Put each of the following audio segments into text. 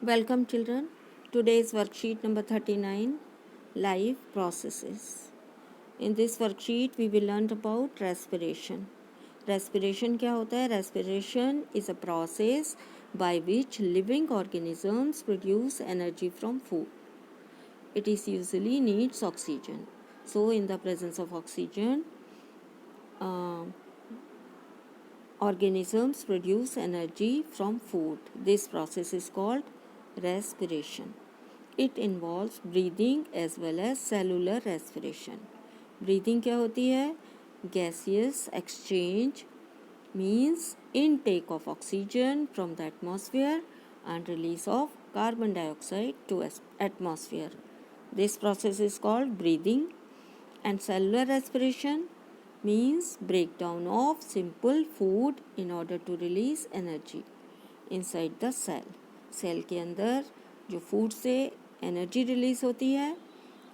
Welcome children. Today's worksheet number 39, life processes. In this worksheet we will learn about respiration. Respiration क्या होता है? Respiration is a process by which living organisms produce energy from food. It is usually needs oxygen. So in the presence of oxygen, organisms produce energy from food. This process is called respiration. It involves breathing as well as cellular respiration. Breathing क्या होती है? Gaseous exchange means intake of oxygen from the atmosphere and release of carbon dioxide to atmosphere. This process is called breathing. And cellular respiration means breakdown of simple food in order to release energy inside the cell. Cell के अंदर जो food से energy release होती है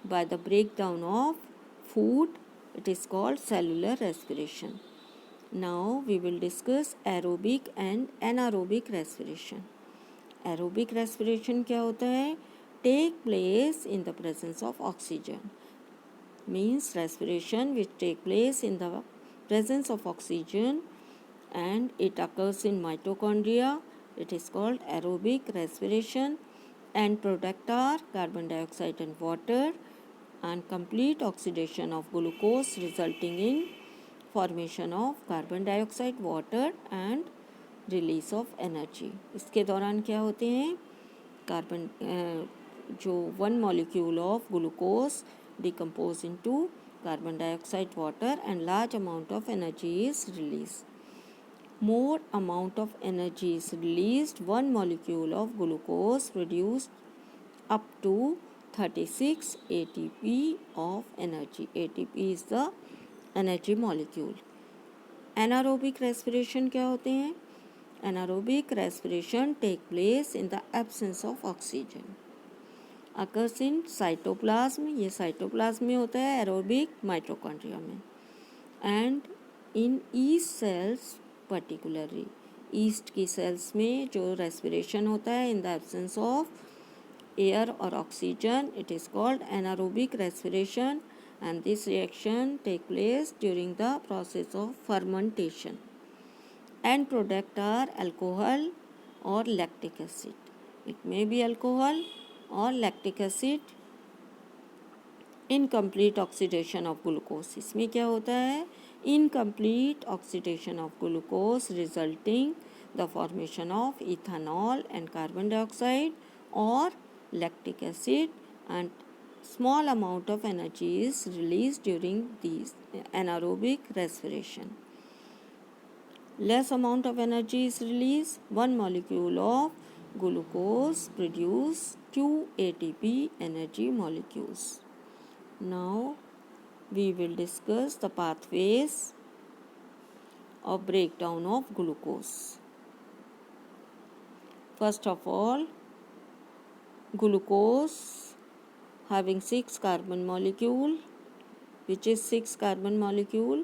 by the breakdown of food, it is called cellular respiration. Now we will discuss aerobic and anaerobic respiration. Aerobic respiration क्या होता है? Take place in the presence of oxygen. Means respiration which take place in the presence of oxygen and it occurs in mitochondria. It is called aerobic respiration and product are carbon dioxide and water and complete oxidation of glucose resulting in formation of carbon dioxide, water and release of energy. इसके दौरान क्या होते हैं? Carbon जो one molecule of glucose decompose into carbon dioxide, water and large amount of energy is released. More amount of energy is released, one molecule of glucose produced up to 36 ATP of energy. ATP is the energy molecule. Anaerobic respiration क्या होते हैं? Anaerobic respiration take place in the absence of oxygen. Occurs in cytoplasm, ये cytoplasm में होता है, aerobic mitochondria में. And in yeast cells particularly, yeast की cells में जो respiration होता है in the absence of air or oxygen, it is called anaerobic respiration and this reaction take place during the process of fermentation. End product are alcohol or lactic acid. It may be alcohol or lactic acid. Incomplete oxidation of glucose. इसमें क्या होता है? Incomplete oxidation of glucose resulting the formation of ethanol and carbon dioxide or lactic acid and small amount of energy is released during these anaerobic respiration. Less amount of energy is released, one molecule of glucose produce 2 ATP energy molecules. Now we will discuss the pathways of breakdown of glucose. First of all, glucose having 6 carbon molecule, which is 6 carbon molecule,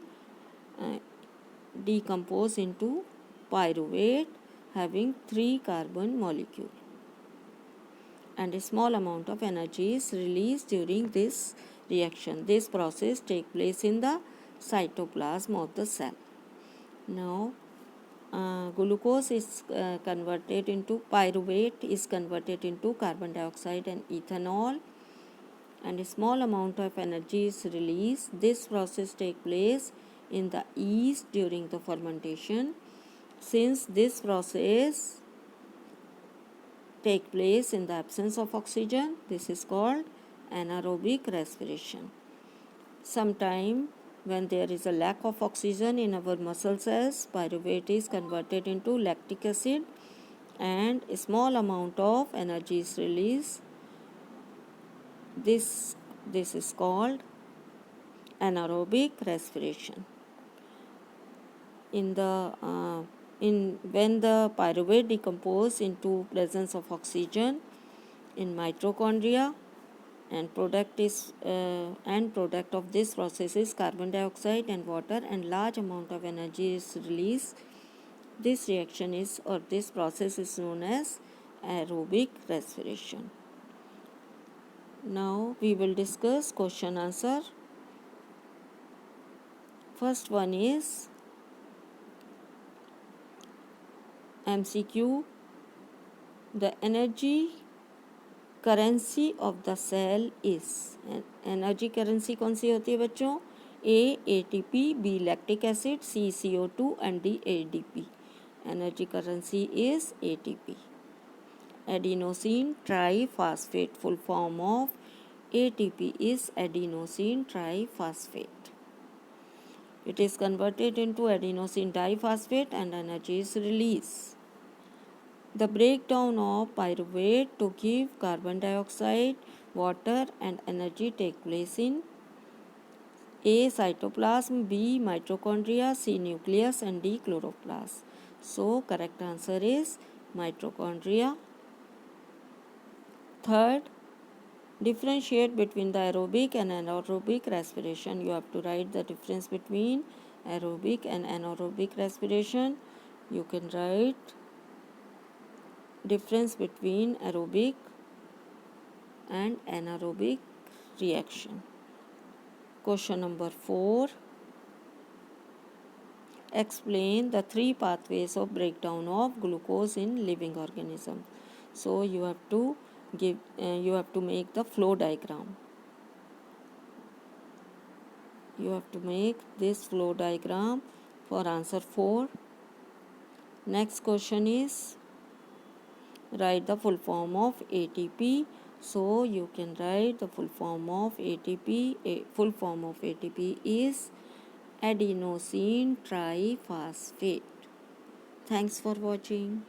decompose into pyruvate having 3 carbon molecule. And a small amount of energy is released during this reaction. This process takes place in the cytoplasm of the cell. Now, glucose is converted into pyruvate is converted into carbon dioxide and ethanol, and a small amount of energy is released. This process takes place in the yeast during the fermentation. Since this process take place in the absence of oxygen, this is called anaerobic respiration. Sometime when there is a lack of oxygen in our muscle cells, pyruvate is converted into lactic acid and a small amount of energy is released. This is called anaerobic respiration. When the pyruvate decompose into presence of oxygen in mitochondria, and product of this process is carbon dioxide and water and large amount of energy is released. This reaction is or this process is known as aerobic respiration. Now we will discuss question answer. First one is MCQ. The energy currency of the cell is. Energy currency कौन सी होती है बच्चों? A ATP, B lactic acid, C CO2 and D ADP. Energy currency is ATP. Adenosine triphosphate, full form of ATP is adenosine triphosphate. It is converted into adenosine diphosphate and energy is released. The breakdown of pyruvate to give carbon dioxide, water and energy take place in A. Cytoplasm, B. Mitochondria, C. Nucleus and D. Chloroplast. So correct answer is mitochondria. Third, differentiate between the aerobic and anaerobic respiration. You have to write the difference between aerobic and anaerobic respiration. You can write difference between aerobic and anaerobic reaction. Question number 4. Explain the 3 pathways of breakdown of glucose in living organism. So you have to make the flow diagram. You have to make this flow diagram for answer 4. Next question is write the full form of ATP. So you can write the full form of ATP. Full form of ATP is adenosine triphosphate. Thanks for watching.